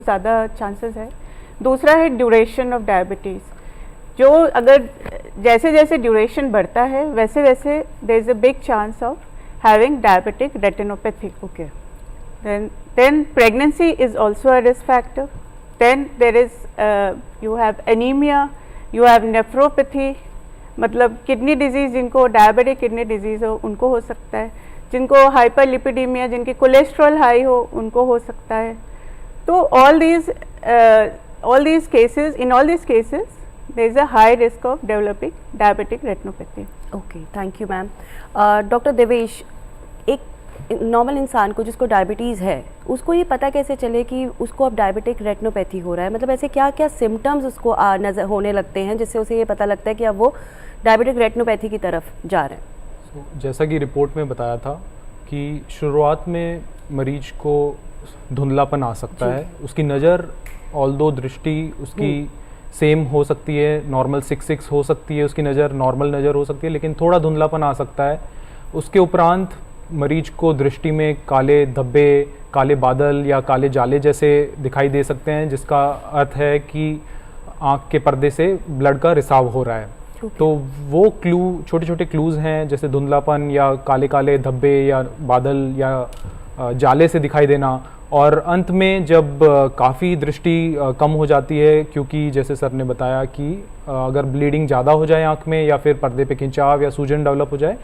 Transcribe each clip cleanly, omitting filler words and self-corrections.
ज़्यादा चांसेस है। दूसरा है ड्यूरेशन ऑफ डायबिटीज़, जो अगर जैसे जैसे ड्यूरेशन बढ़ता है वैसे वैसे there is a big chance of having diabetic retinopathy. Okay, then pregnancy is also a risk factor. Then there is you have anemia, you have nephropathy, मतलब किडनी डिजीज़, जिनको डायबिटिक किडनी डिजीज़ हो उनको हो सकता है, जिनको hyperlipidaemia, जिनकी cholesterol high हो उनको हो सकता है। तो all these cases, in all these cases there is a high risk of developing diabetic retinopathy. Okay, thank you ma'am. Doctor Devesh, एक नॉर्मल इंसान को जिसको डायबिटीज़ है उसको ये पता कैसे चले कि उसको अब डायबिटिक रेटिनोपैथी हो रहा है? मतलब ऐसे क्या क्या सिम्टम्स उसको नज़र होने लगते हैं जिससे उसे ये पता लगता है कि अब वो डायबिटिक रेटिनोपैथी की तरफ जा रहे हैं? जैसा कि रिपोर्ट में बताया था कि शुरुआत में मरीज को धुंधलापन आ सकता है, उसकी नज़र ऑल्दो दृष्टि उसकी सेम हो सकती है, नॉर्मल 6 हो सकती है, उसकी नज़र नॉर्मल नज़र हो सकती है, लेकिन थोड़ा धुंधलापन आ सकता है। उसके उपरांत मरीज को दृष्टि में काले धब्बे, काले बादल या काले जाले जैसे दिखाई दे सकते हैं, जिसका अर्थ है कि आँख के पर्दे से ब्लड का रिसाव हो रहा है। तो वो छोटे छोटे क्लूज़ हैं, जैसे धुंधलापन या काले काले धब्बे या बादल या जाले से दिखाई देना। और अंत में जब काफ़ी दृष्टि कम हो जाती है, क्योंकि जैसे सर ने बताया कि अगर ब्लीडिंग ज़्यादा हो जाए आँख में या फिर पर्दे पे खिंचाव या सूजन डेवलप हो जाए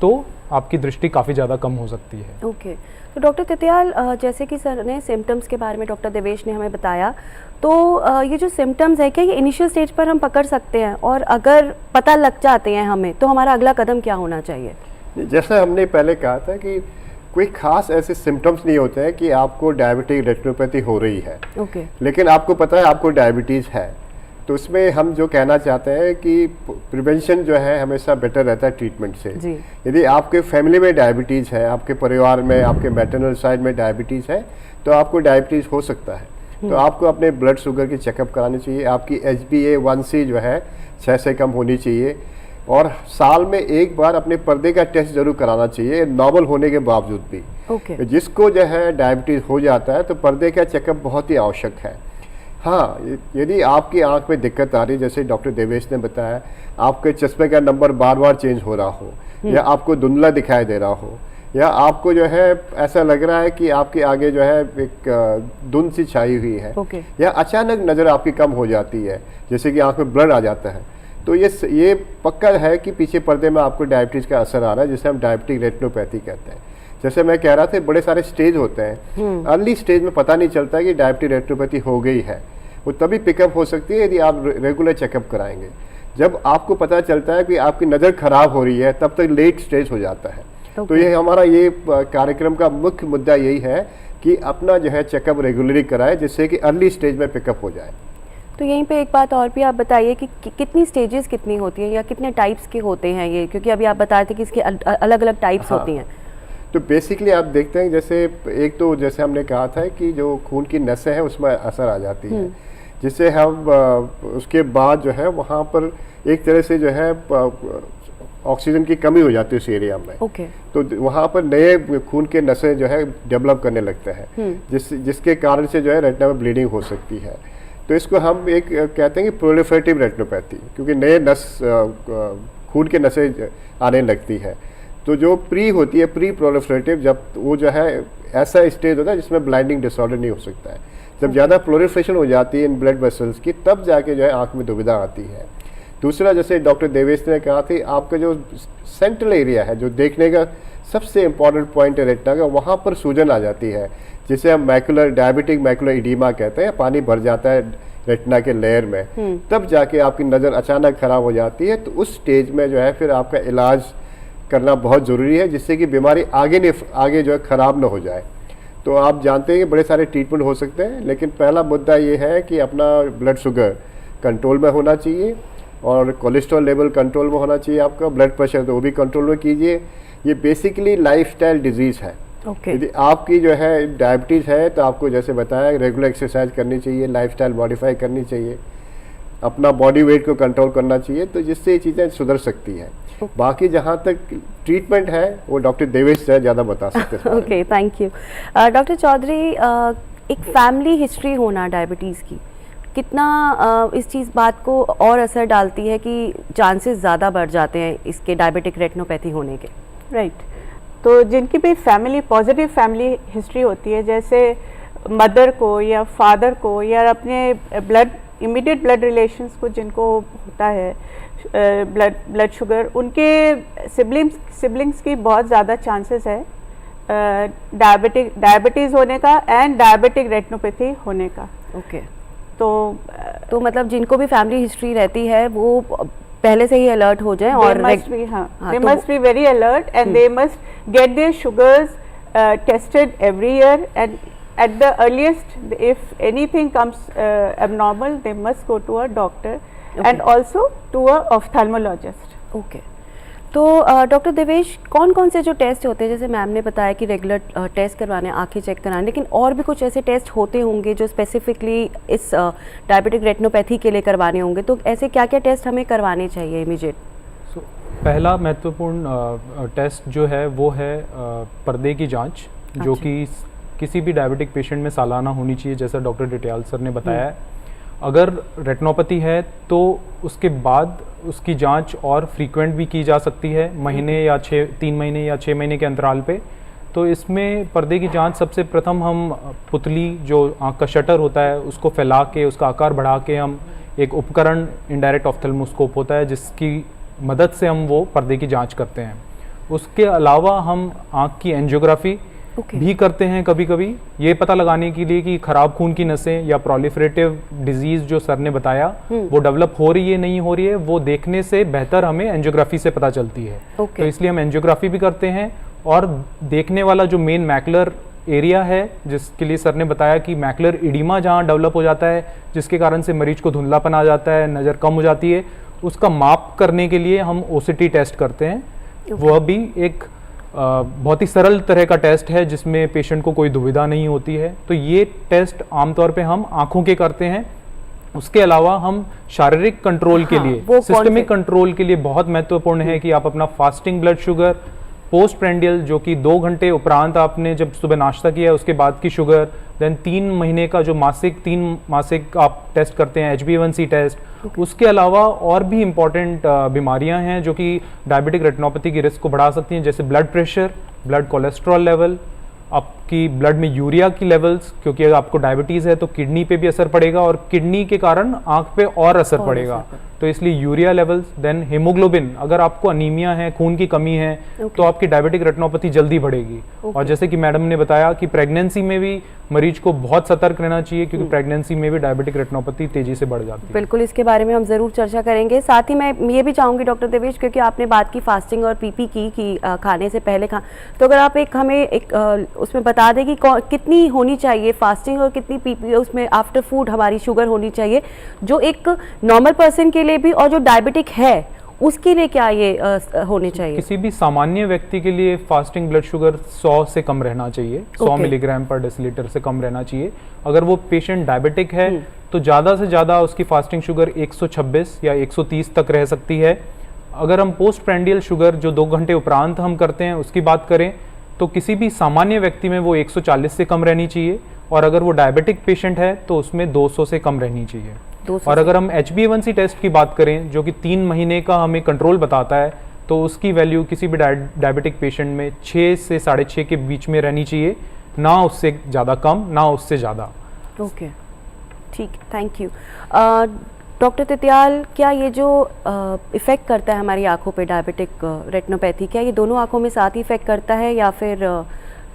तो आपकी दृष्टि काफ़ी ज़्यादा कम हो सकती है। ओके, तो डॉक्टर तितियाल, जैसे कि सर ने सिम्टम्स के बारे में, डॉक्टर देवेश ने हमें बताया, तो ये जो सिम्टम्स है क्या ये इनिशियल स्टेज पर हम पकड़ सकते हैं, और अगर पता लग जाते हैं हमें तो हमारा अगला कदम क्या होना चाहिए? जैसा हमने पहले कहा था कि कोई खास ऐसे सिम्टम्स नहीं होते हैं कि आपको डायबिटिक रेटिनोपैथी हो रही है, लेकिन आपको पता है आपको डायबिटीज़ है, तो उसमें हम जो कहना चाहते हैं कि प्रिवेंशन जो है हमेशा बेटर रहता है ट्रीटमेंट से। यदि आपके फैमिली में डायबिटीज़ है, आपके परिवार में, आपके मैटरनल साइड में डायबिटीज़ है, तो आपको डायबिटीज़ हो सकता है। तो आपको अपने ब्लड शुगर की चेकअप करानी चाहिए। आपकी HbA1c जो है 6 से कम होनी चाहिए, और साल में एक बार अपने पर्दे का टेस्ट जरूर कराना चाहिए, नॉर्मल होने के बावजूद भी। जिसको जो है डायबिटीज़ हो जाता है तो पर्दे का चेकअप बहुत ही आवश्यक है। हाँ, यदि आपकी आंख में दिक्कत आ रही है, जैसे डॉक्टर देवेश ने बताया, आपके चश्मे का नंबर बार बार चेंज हो रहा हो, या आपको धुंधला दिखाई दे रहा हो, या आपको जो है ऐसा लग रहा है कि आपके आगे जो है एक धुंध सी छाई हुई है, या अचानक नज़र आपकी कम हो जाती है, जैसे कि आंख में ब्लड आ जाता है, तो ये पक्का है कि पीछे पर्दे में आपको डायबिटीज़ का असर आ रहा है, जिसे हम डायबिटिक रेटिनोपैथी कहते हैं। जैसे मैं कह रहा था, बड़े सारे स्टेज होते हैं। अर्ली स्टेज में पता नहीं चलता कि डायबिटिक रेटिनोपैथी हो गई है, वो तभी पिकअप हो सकती है यदि आप रेगुलर चेकअप कराएंगे। जब आपको पता चलता है कि आपकी नज़र खराब हो रही है, तब तक लेट स्टेज हो जाता है। तो ये हमारा ये कार्यक्रम का मुख्य मुद्दा यही है कि अपना जो है चेकअप रेगुलरली कराएं, जिससे कि अर्ली स्टेज में पिकअप हो जाए। तो यहीं पे एक बात और भी आप बताइए कि कितनी स्टेजेस कितनी होती हैं, या कितने टाइप्स के होते हैं ये, क्योंकि अभी आप बता रहे थे कि इसके अलग अलग टाइप्स होती हैं। तो बेसिकली आप देखते हैं, जैसे एक तो जैसे हमने कहा था कि जो खून की नसें हैं उसमें असर आ जाती है, जिससे हम उसके बाद जो है वहाँ पर एक तरह से जो है ऑक्सीजन की कमी हो जाती है उस एरिया में। तो वहाँ पर नए खून के नसें जो है डेवलप करने लगते हैं, जिसके कारण से जो है रेटिना में ब्लीडिंग हो सकती है। तो इसको हम एक कहते हैं कि प्रोलिफरेटिव रेटिनोपैथी, क्योंकि नए खून के नसें आने लगती है। तो जो प्री होती है, प्री प्रोलिफरेटिव, जब वो जो है ऐसा स्टेज होता है जिसमें ब्लाइंडिंग डिसऑर्डर नहीं हो सकता है। जब ज़्यादा प्रोलिफरेशन हो जाती है इन ब्लड वेसल्स की, तब जाके जो है आँख में दुविधा आती है। दूसरा, जैसे डॉक्टर देवेश ने कहा था, आपका जो सेंट्रल एरिया है, जो देखने का सबसे इम्पॉर्टेंट पॉइंट है रेटिना का, वहाँ पर सूजन आ जाती है, जिसे हम डायबिटिक मैकुलर इडीमा कहते हैं। पानी भर जाता है रेटिना के लेयर में, तब जाके आपकी नज़र अचानक खराब हो जाती है। तो उस स्टेज में जो है फिर आपका इलाज करना बहुत ज़रूरी है, जिससे कि बीमारी आगे जो है ख़राब ना हो जाए। तो आप जानते हैं कि बड़े सारे ट्रीटमेंट हो सकते हैं, लेकिन पहला मुद्दा ये है कि अपना ब्लड शुगर कंट्रोल में होना चाहिए, और कोलेस्ट्रॉल लेवल कंट्रोल में होना चाहिए। आपका ब्लड प्रेशर तो वो भी कंट्रोल में कीजिए। ये बेसिकली लाइफस्टाइल डिजीज़ है। यदि आपकी जो है डायबिटीज़ है तो आपको जैसे बताया रेगुलर एक्सरसाइज करनी चाहिए, लाइफस्टाइल मॉडिफाई करनी चाहिए, अपना बॉडी वेट को कंट्रोल करना चाहिए, तो जिससे ये चीज़ें सुधर सकती हैं। बाकी जहाँ तक ट्रीटमेंट है वो डॉक्टर देवेश से ज़्यादा बता सकते हैं। Okay, thank you. Doctor Chaudhary, एक फैमिली हिस्ट्री होना डायबिटीज़ की कितना इस चीज़ बात को और असर डालती है कि चांसेस ज़्यादा बढ़ जाते हैं इसके डायबिटिक रेटिनोपैथी होने के? राइट तो जिनकी भी फैमिली पॉजिटिव फैमिली हिस्ट्री होती है, जैसे मदर को या फादर को या अपने इमीडिएट ब्लड रिलेशंस को जिनको होता है ब्लड शुगर, उनके सिबलिंग्स की बहुत ज़्यादा चांसेस है डायबिटीज़ होने का एंड डायबिटिक रेटिनोपैथी होने का। ओके तो मतलब जिनको भी फैमिली हिस्ट्री रहती है वो पहले से ही अलर्ट हो जाएं और they must be very alert and they must get their sugars tested every year, and at the earliest if anything comes abnormal they must go to a doctor and also to a ophthalmologist. Okay तो doctor Devesh, कौन कौन से जो test होते हैं, जैसे ma'am ने बताया कि रेगुलर टेस्ट करवाने, आंखें चेक कराने, लेकिन और भी कुछ ऐसे टेस्ट होते होंगे जो स्पेसिफिकली इस डायबिटिक रेटिनोपैथी के लिए करवाने होंगे, तो ऐसे क्या क्या टेस्ट हमें करवाने चाहिए इमीडिएट? पहला महत्वपूर्ण टेस्ट जो है वो है पर्दे की जांच, जो कि किसी भी डायबिटिक पेशेंट में सालाना होनी चाहिए, जैसा डॉक्टर डिटियाल सर ने बताया है। अगर रेटिनोपैथी है तो उसके बाद उसकी जांच और फ्रीक्वेंट भी की जा सकती है, महीने या 3 महीने या 6 महीने के अंतराल पे। तो इसमें पर्दे की जांच सबसे प्रथम हम पुतली, जो आँख का शटर होता है, उसको फैला के उसका आकार बढ़ा के हम एक उपकरण इनडायरेक्ट ऑफ्थेल्मोस्कोप होता है जिसकी मदद से हम वो पर्दे की जांच करते हैं। उसके अलावा हम आँख की एंजियोग्राफी भी करते हैं कभी कभी, ये पता लगाने के लिए कि खराब खून की नसें या प्रोलिफरेटिव डिजीज जो सर ने बताया वो डेवलप हो रही है नहीं हो रही है, वो देखने से बेहतर हमें एंजियोग्राफी से पता चलती है। तो इसलिए हम एंजियोग्राफी भी करते हैं। और देखने वाला जो मेन मैकुलर एरिया है, जिसके लिए सर ने बताया कि मैकुलर इडिमा जहाँ डेवलप हो जाता है, जिसके कारण से मरीज को धुंधलापन आ जाता है, नज़र कम हो जाती है, उसका माप करने के लिए हम ओसीटी टेस्ट करते हैं। वह भी एक बहुत ही सरल तरह का टेस्ट है जिसमें पेशेंट को कोई दुविधा नहीं होती है। तो ये टेस्ट आमतौर पे हम आंखों के करते हैं। उसके अलावा हम शारीरिक कंट्रोल के लिए, सिस्टमिक कंट्रोल के लिए बहुत महत्वपूर्ण है कि आप अपना fasting blood sugar, post prandial जो कि 2 घंटे उपरांत आपने जब सुबह नाश्ता किया उसके बाद की शुगर, देन 3 महीने का जो 3 मासिक आप टेस्ट करते हैं HbA1c टेस्ट, उसके अलावा और भी इम्पॉर्टेंट बीमारियां हैं जो कि डायबिटिक रेटिनोपैथी की रिस्क को बढ़ा सकती हैं, जैसे blood pressure, blood cholesterol level, आपकी ब्लड में यूरिया की लेवल्स, क्योंकि अगर आपको डायबिटीज़ है तो किडनी पे भी असर पड़ेगा और किडनी के कारण आंख पे और असर पड़ेगा। तो इसलिए यूरिया लेवल्स, देन हीमोग्लोबिन, अगर आपको अनीमिया है, खून की कमी है, तो आपकी डायबिटिक रेटिनोपैथी जल्दी बढ़ेगी। और जैसे कि मैडम ने बताया कि प्रेगनेंसी में भी मरीज को बहुत सतर्क रहना चाहिए, क्योंकि प्रेगनेंसी में भी डायबिटिक रेटिनोपैथी तेजी से बढ़ जाती है। बिल्कुल, इसके बारे में हम जरूर चर्चा करेंगे। साथ ही मैं ये भी चाहूंगी डॉक्टर देवेश, क्योंकि आपने बात की फास्टिंग और पीपी की खाने से पहले तो अगर आप हमें उसमें बता दें कि कितनी होनी चाहिए फास्टिंग और कितनी पीपी उसमें आफ्टर फूड हमारी शुगर होनी चाहिए, जो एक नॉर्मल पर्सन के लिए भी और जो डायबिटिक है उसके लिए क्या ये होने चाहिए? किसी भी सामान्य व्यक्ति के लिए फास्टिंग ब्लड शुगर 100 से कम रहना चाहिए, 100 मिलीग्राम पर डेसीलीटर से कम रहना चाहिए। अगर वो पेशेंट डायबिटिक है तो ज़्यादा से ज़्यादा उसकी फास्टिंग शुगर 126 या 130 तक रह सकती है। अगर हम पोस्ट प्रेंडियल शुगर जो 2 घंटे उपरांत हम करते हैं उसकी बात करें तो किसी भी सामान्य व्यक्ति में वो 140 से कम रहनी चाहिए, और अगर वो डायबिटिक पेशेंट है तो उसमें 200 से कम रहनी चाहिए। और अगर हम HbA1c टेस्ट की बात करें जो कि 3 महीने का हमें कंट्रोल बताता है, तो उसकी वैल्यू किसी भी डायबिटिक पेशेंट में 6 से 6.5 के बीच में रहनी चाहिए, ना उससे ज़्यादा कम ना उससे ज़्यादा। ओके, ठीक, थैंक यू। डॉक्टर तितियाल, क्या ये जो इफ़ेक्ट करता है हमारी आंखों पे डायबिटिक रेटिनोपैथी, क्या ये दोनों आंखों में साथ ही इफ़ेक्ट करता है, या फिर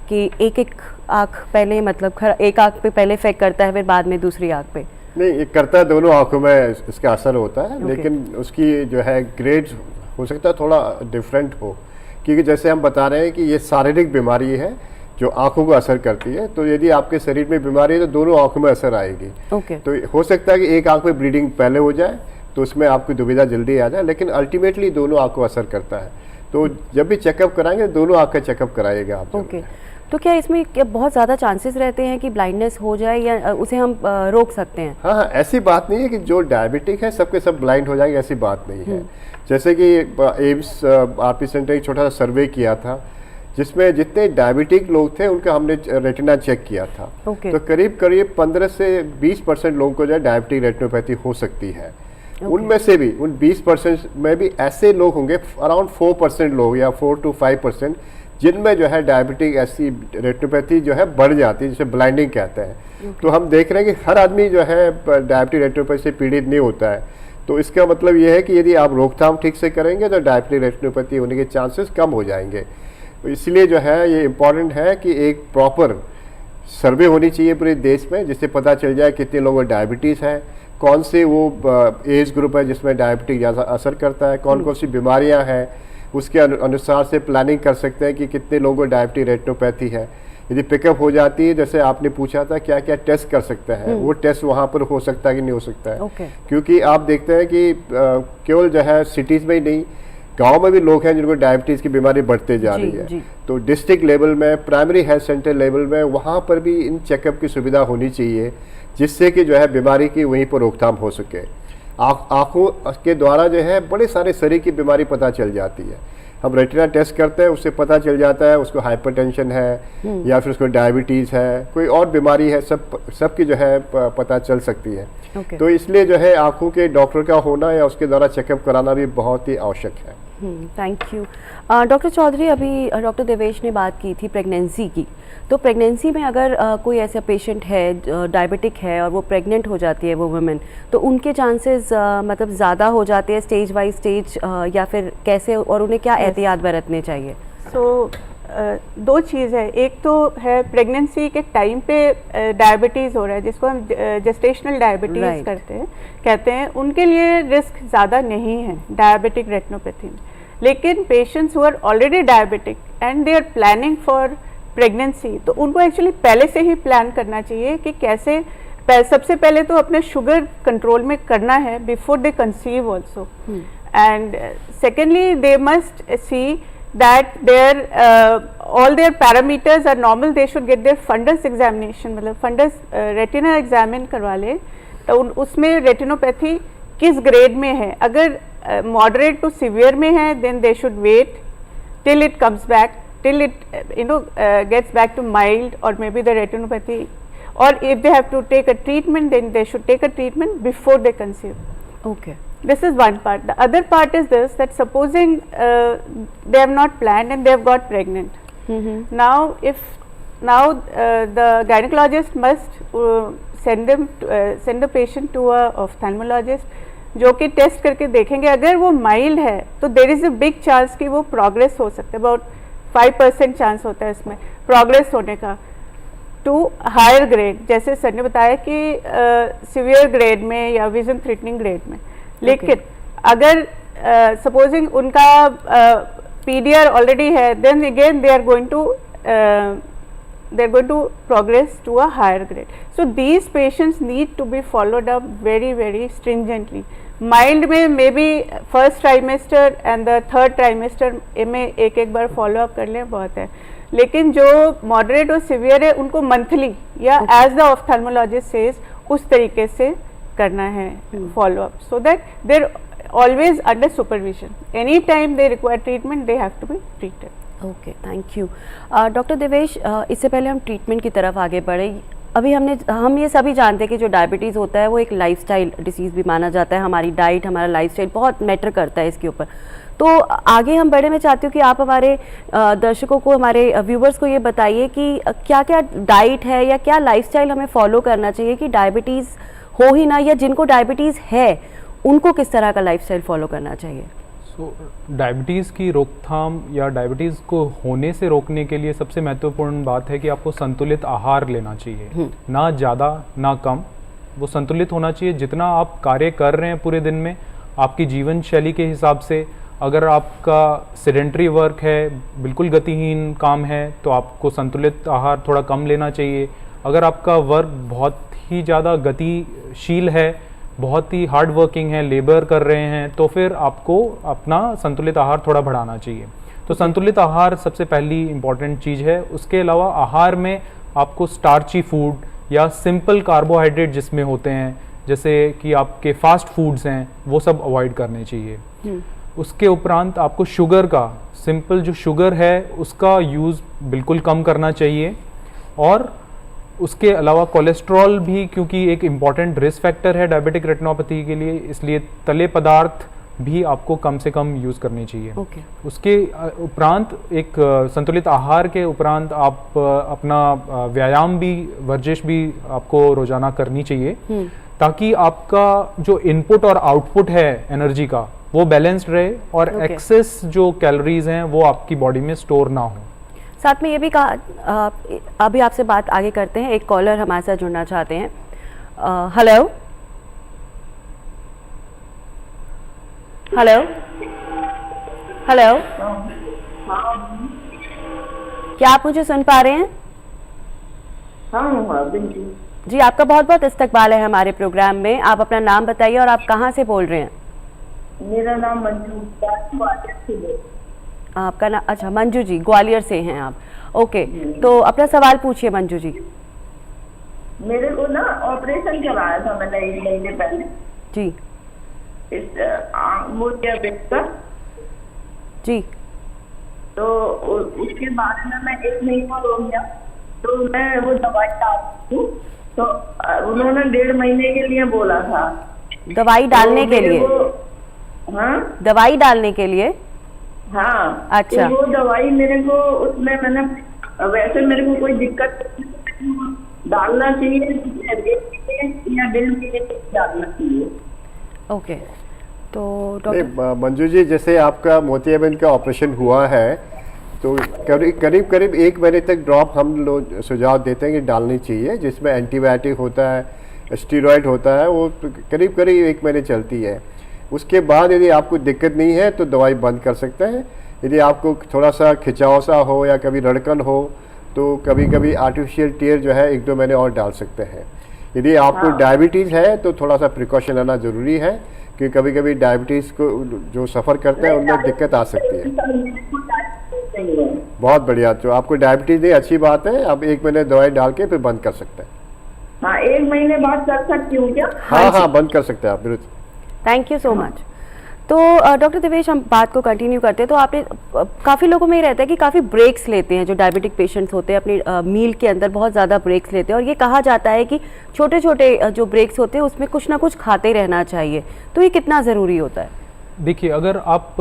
कि एक आंख पहले, मतलब एक आंख पे पहले इफ़ेक्ट करता है फिर बाद में दूसरी आंख पे? नहीं, ये करता है, दोनों आंखों में इसका असर होता है। लेकिन उसकी जो है ग्रेड्स हो सकता है थोड़ा डिफरेंट हो, क्योंकि जैसे हम बता रहे हैं कि ये शारीरिक बीमारी है जो आंखों को असर करती है। तो यदि आपके शरीर में बीमारी है तो दोनों आंखों में असर आएगी। तो हो सकता है कि एक आंख में ब्लीडिंग पहले हो जाए तो उसमें आपकी दुविधा जल्दी आ जाए, लेकिन अल्टीमेटली दोनों आंख को असर करता है। तो जब भी चेकअप कराएंगे दोनों आंख का चेकअप कराइएगा आप। तो क्या इसमें बहुत ज़्यादा चांसेस रहते हैं कि ब्लाइंडनेस हो जाए, या उसे हम रोक सकते हैं? हाँ, ऐसी बात नहीं है कि जो डायबिटिक है सबके सब ब्लाइंड हो जाएंगे, ऐसी बात नहीं है। जैसे कि एम्स RP सेंटर एक छोटा सा सर्वे किया था जिसमें जितने डायबिटिक लोग थे उनका हमने रेटिना चेक किया था। Okay. तो करीब करीब 15 से 20% लोगों को जो है डायबिटिक रेटिनोपैथी हो सकती है। उनमें से भी उन 20% में भी ऐसे लोग होंगे अराउंड 4% लोग या 4 to 5% जिनमें जो है डायबिटिक ऐसी रेटिनोपैथी जो है बढ़ जाती है, जिसे ब्लाइंडिंग कहते हैं। तो हम देख रहे हैं कि हर आदमी जो है डायबिटिक रेटिनोपैथी से पीड़ित नहीं होता है। तो इसका मतलब ये है कि यदि आप रोकथाम ठीक से करेंगे तो डायबिटिक रेटिनोपैथी होने के चांसेस कम हो जाएंगे। तो इसलिए जो है ये इम्पॉर्टेंट है कि एक प्रॉपर सर्वे होनी चाहिए पूरे देश में, जिससे पता चल जाए कितने लोगों को डायबिटीज़ है, कौन से वो एज ग्रुप है जिसमें डायबिटीज ज़्यादा असर करता है, कौन कौन सी बीमारियां हैं, उसके अनुसार से प्लानिंग कर सकते हैं कि कितने लोगों को डायबिटिक रेटिनोपैथी है। यदि पिकअप हो जाती है, जैसे आपने पूछा था क्या क्या टेस्ट कर सकते हैं, वो टेस्ट वहाँ पर हो सकता है कि नहीं हो सकता है। क्योंकि आप देखते हैं कि केवल जो है सिटीज़ में ही नहीं, गांव में भी लोग हैं जिनको डायबिटीज़ की बीमारी बढ़ते जा रही है। तो डिस्ट्रिक्ट लेवल में, प्राइमरी हेल्थ सेंटर लेवल में, वहाँ पर भी इन चेकअप की सुविधा होनी चाहिए, जिससे कि जो है बीमारी की वहीं पर रोकथाम हो सके। आँखों के द्वारा जो है बड़े सारे शरीर की बीमारी पता चल जाती है। हम रेटिना टेस्ट करते हैं, उससे पता चल जाता है उसको हाइपरटेंशन है या फिर उसको डायबिटीज़ है, कोई और बीमारी है, सबकी जो है पता चल सकती है। तो इसलिए जो है आँखों के डॉक्टर का होना या उसके द्वारा चेकअप कराना भी बहुत ही आवश्यक है। Thank you doctor Chaudhary. अभी डॉक्टर देवेश ने बात की थी प्रेगनेंसी की, तो प्रेगनेंसी में अगर कोई ऐसा पेशेंट है डायबिटिक है और वो प्रेग्नेंट हो जाती है वो वुमेन, तो उनके चांसेस मतलब ज़्यादा हो जाते हैं स्टेज बाय स्टेज या फिर कैसे, और उन्हें क्या एहतियात बरतने चाहिए? दो चीज़ है। एक तो है प्रेगनेंसी के टाइम पे डायबिटीज़ हो रहा है, जिसको हम जेस्टेशनल डायबिटीज़ कहते हैं, उनके लिए रिस्क ज़्यादा नहीं है डायबिटिक रेटिनोपैथी में। लेकिन patients who are already diabetic and they are planning for pregnancy, तो उनको एक्चुअली पहले से ही प्लान करना चाहिए कि कैसे सबसे पहले तो अपने शुगर कंट्रोल में करना है before they conceive also, and secondly they must see that all their parameters are normal, they should get their fundus examination, मतलब fundus retina examine करवा ले, तो उसमें रेटिनोपैथी किस ग्रेड में है। अगर moderate to severe में है then they should wait till it comes back, till it gets back to mild or maybe the retinopathy, or if they have to take a treatment then they should take a treatment before they conceive. Okay. This is one part. The other part is this, that supposing they have not planned and they have got pregnant. Now the gynecologist must send the patient to a ophthalmologist, जो कि test करके देखेंगे। अगर वो mild है तो there is a big chance कि वो प्रोग्रेस हो सकता है, अबाउट 5% चांस होता है इसमें प्रोग्रेस होने का टू हायर ग्रेड, जैसे सर ने बताया कि सीवियर ग्रेड में या विजन थ्रेटनिंग ग्रेड में। लेकिन अगर सपोजिंग उनका पीडीआर ऑलरेडी है, then again they are going to progress to a higher grade. So these patients need to be followed up very very stringently. Mild में may be first trimester and the third trimester में एक बार follow up कर लें, बहुत है। लेकिन जो moderate और सिवियर है उनको मंथली या एज द ऑफ्थेल्मोलॉजिस्ट सेज उस तरीके से करना है follow up, so that they're always under supervision. Any time they require treatment they have to be treated. Okay, thank you doctor Devesh. इससे पहले हम ट्रीटमेंट की तरफ आगे बढ़े, अभी हम ये सभी जानते हैं कि जो डायबिटीज़ होता है वो एक लाइफस्टाइल डिसीज़ भी माना जाता है। हमारी डाइट, हमारा लाइफस्टाइल बहुत मैटर करता है इसके ऊपर। तो आगे हम बढ़े, मैं चाहती हूँ कि आप हमारे दर्शकों को, हमारे व्यूवर्स को ये बताइए कि क्या क्या डाइट है या क्या लाइफस्टाइल हमें फॉलो करना चाहिए कि डायबिटीज़ हो ही ना, या जिनको डायबिटीज़ है उनको किस तरह का लाइफस्टाइल फॉलो करना चाहिए? डायबिटीज़ की रोकथाम या डायबिटीज़ को होने से रोकने के लिए सबसे महत्वपूर्ण बात है कि आपको संतुलित आहार लेना चाहिए, ना ज़्यादा ना कम। वो संतुलित होना चाहिए। जितना आप कार्य कर रहे हैं पूरे दिन में, आपकी जीवन शैली के हिसाब से, अगर आपका सेडेंटरी वर्क है, बिल्कुल गतिहीन काम है, तो आपको संतुलित आहार थोड़ा कम लेना चाहिए। अगर आपका वर्क बहुत ही ज़्यादा गतिशील है, बहुत ही हार्ड वर्किंग है, लेबर कर रहे हैं, तो फिर आपको अपना संतुलित आहार थोड़ा बढ़ाना चाहिए। तो संतुलित आहार सबसे पहली इम्पॉर्टेंट चीज़ है। उसके अलावा आहार में आपको स्टार्ची फूड या सिंपल कार्बोहाइड्रेट जिसमें होते हैं, जैसे कि आपके फास्ट फूड्स हैं, वो सब अवॉइड करने चाहिए। उसके उपरांत आपको शुगर का, सिंपल जो शुगर है उसका यूज़ बिल्कुल कम करना चाहिए। और उसके अलावा कोलेस्ट्रॉल भी, क्योंकि एक इम्पॉर्टेंट रिस्क फैक्टर है डायबिटिक रेटिनोपैथी के लिए, इसलिए तले पदार्थ भी आपको कम से कम यूज़ करनी चाहिए। उसके उपरांत एक संतुलित आहार के उपरांत आप अपना व्यायाम भी, वर्जिश भी आपको रोजाना करनी चाहिए, ताकि आपका जो इनपुट और आउटपुट है एनर्जी का वो बैलेंस्ड रहे और एक्सेस जो कैलोरीज हैं वो आपकी बॉडी में स्टोर ना हो। साथ में ये भी कहा, अभी आपसे बात आगे करते हैं, एक कॉलर हमारे साथ जुड़ना चाहते हैं। हेलो हेलो हेलो, क्या आप मुझे सुन पा रहे हैं? हाँ जी, आपका बहुत बहुत इस्तकबाल है हमारे प्रोग्राम में। आप अपना नाम बताइए और आप कहाँ से बोल रहे हैं? मेरा नाम मंजू, ग्वालियर से। आपका नाम, अच्छा मंजू जी, ग्वालियर से हैं आप। ओके, तो अपना सवाल पूछिए मंजू जी। मेरे को ना ऑपरेशन करवाया था मैंने 1 महीने पहले जी। इस मोतियाबिंद का जी। तो उसके बाद में मैं 1 महीना हो गया, तो मैं वो दवाई डालती हूँ, तो उन्होंने 1.5 महीने के लिए बोला था। दवाई डालने के लिए? हाँ, दवाई डालने के लिए। हाँ। अच्छा। तो वो दवाई मेरे को, उसमें मैंने, वैसे मेरे को कोई दिक्कत नहीं, डालना चाहिए या 1.5 महीने डालना चाहिए? ओके, तो डॉक्टर मंजू जी, जैसे आपका मोतियाबिंद का ऑपरेशन हुआ है तो करीब करीब 1 महीने तक ड्रॉप हम लोग सुझाव देते हैं कि डालनी चाहिए, जिसमें एंटीबायोटिक होता है, स्टीरॉयड होता है, वो करीब करीब 1 महीने चलती है। उसके बाद यदि आपको दिक्कत नहीं है तो दवाई बंद कर सकते हैं। यदि आपको थोड़ा सा खिंचाव सा हो या कभी रड़कन हो तो कभी कभी आर्टिफिशियल टीयर जो है 1-2 महीने और डाल सकते हैं। यदि आपको डायबिटीज़ है तो थोड़ा सा प्रिकॉशन लेना ज़रूरी है, कि कभी कभी डायबिटीज़ को जो सफ़र करते हैं उनमें दिक्कत आ सकती है। बहुत बढ़िया, तो आपको डायबिटीज़ नहीं, अच्छी बात है। आप 1 महीने दवाई डाल के फिर बंद कर सकते हैं। हाँ, 1 महीने बाद कर सकती हूँ क्या? हाँ, बंद कर सकते हैं आप, बिल्कुल। Thank you so much. तो डॉक्टर देवेश, हम बात को कंटिन्यू करते हैं। तो आपने, काफ़ी लोगों में ये रहता है कि काफ़ी ब्रेक्स लेते हैं, जो डायबिटिक पेशेंट्स होते हैं अपनी मील के अंदर बहुत ज़्यादा ब्रेक्स लेते हैं, और ये कहा जाता है कि छोटे छोटे जो ब्रेक्स होते हैं उसमें कुछ ना कुछ खाते रहना चाहिए, तो ये कितना ज़रूरी होता है? देखिए, अगर आप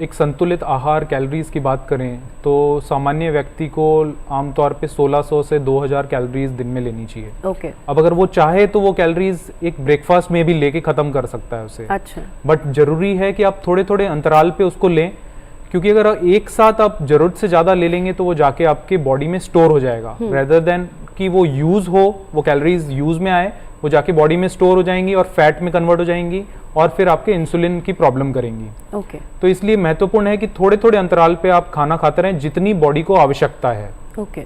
एक संतुलित आहार कैलोरीज की बात करें तो सामान्य व्यक्ति को आमतौर पे 1600 से 2000 कैलोरीज दिन में लेनी चाहिए। ओके। अब अगर वो चाहे तो वो कैलोरीज एक ब्रेकफास्ट में भी लेके ख़त्म कर सकता है उसे। अच्छा। बट ज़रूरी है कि आप थोड़े थोड़े अंतराल पे उसको लें, क्योंकि अगर एक साथ आप ज़रूरत से ज़्यादा ले लेंगे तो वो जाके आपके बॉडी में स्टोर हो जाएगा, रेदर देन कि वो यूज़ हो, वो कैलोरीज यूज़ में आए, वो जाके बॉडी में स्टोर हो जाएंगी और फैट में कन्वर्ट हो जाएंगी और फिर आपके इंसुलिन की प्रॉब्लम करेंगी। ओके। तो इसलिए महत्वपूर्ण है कि थोड़े थोड़े अंतराल पे आप खाना खाते रहें जितनी बॉडी को आवश्यकता है। ओके,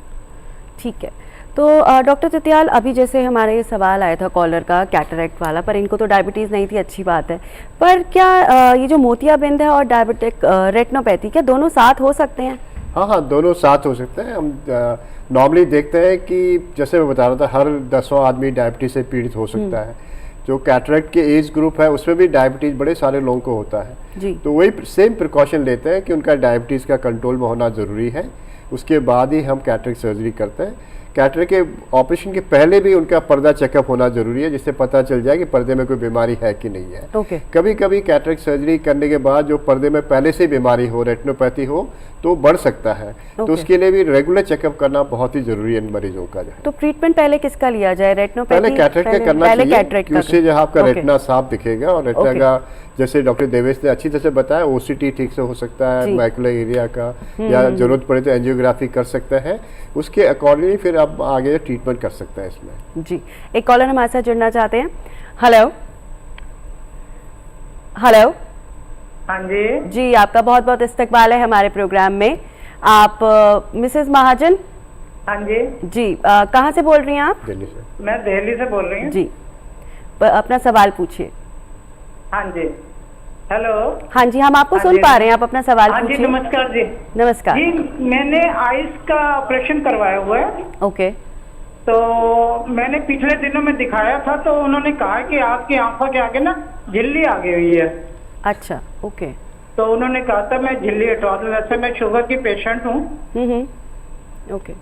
ठीक है। तो डॉक्टर तितियाल, अभी जैसे हमारा ये सवाल आया था कॉलर का कैटरेक्ट वाला, पर इनको तो डायबिटीज़ नहीं थी, अच्छी बात है, पर क्या ये जो मोतियाबिंद है और डायबिटिक रेटिनोपैथी, क्या दोनों साथ हो सकते हैं? हाँ, दोनों साथ हो सकते हैं। हम नॉर्मली देखते हैं कि जैसे मैं बता रहा था, हर 10वां आदमी डायबिटीज़ से पीड़ित हो सकता है। जो कैटरेक्ट के एज ग्रुप है उसमें भी डायबिटीज़ बड़े सारे लोगों को होता है जी। तो वही सेम प्रिकॉशन लेते हैं कि उनका डायबिटीज़ का कंट्रोल में होना ज़रूरी है, उसके बाद ही हम कैटरेक्ट सर्जरी करते हैं। कैटरेक्ट के ऑपरेशन के पहले भी उनका पर्दा चेकअप होना जरूरी है, जिससे पता चल जाए कि पर्दे में कोई बीमारी है कि नहीं है। Okay. कभी कभी कैटरेक्ट सर्जरी करने के बाद जो पर्दे में पहले से बीमारी हो, रेटिनोपैथी हो, तो बढ़ सकता है। तो उसके लिए भी रेगुलर चेकअप करना बहुत ही जरूरी है इन मरीजों का। तो ट्रीटमेंट पहले किसका लिया जाए? रेटिनोपैथी पहले कैटरेक्ट का करना चाहिए, कि उससे जो आपका रेटिना साफ दिखेगा और रेटिना का, जैसे डॉक्टर देवेश ने अच्छी तरह से बताया, ओसीटी ठीक से हो सकता है, मैकुलर एरिया का, या जरूरत पड़े तो एंजियोग्राफी कर सकते हैं। उसके अकॉर्डिंगली फिर आप आगे ट्रीटमेंट कर सकते हैं इसमें। जी, एक कॉलर हमारे साथ जुड़ना चाहते हैं। Hello hello. हाँ जी। जी, आपका बहुत बहुत इस्तकबाल है हमारे प्रोग्राम में। आप मिसेस महाजन? हाँ जी। जी, कहाँ से बोल रही हैं आप? दिल्ली से। मैं दिल्ली से बोल रही हूँ जी। अपना सवाल पूछिए। हाँ जी। हेलो। हाँ जी, हम आपको सुन पा रहे हैं, आप अपना सवाल पूछिए। हाँ जी, नमस्कार जी। नमस्कार जी, मैंने आइस का ऑपरेशन करवाया हुआ है। ओके। तो मैंने पिछले दिनों में दिखाया था, तो उन्होंने कहा कि आपकी आंखों के आगे ना झिल्ली आ गई हुई है। अच्छा, ओके। तो उन्होंने कहा था मैं झिल्ली हटवा दूं। वैसे मैं शुगर की पेशेंट हूँ, ओके।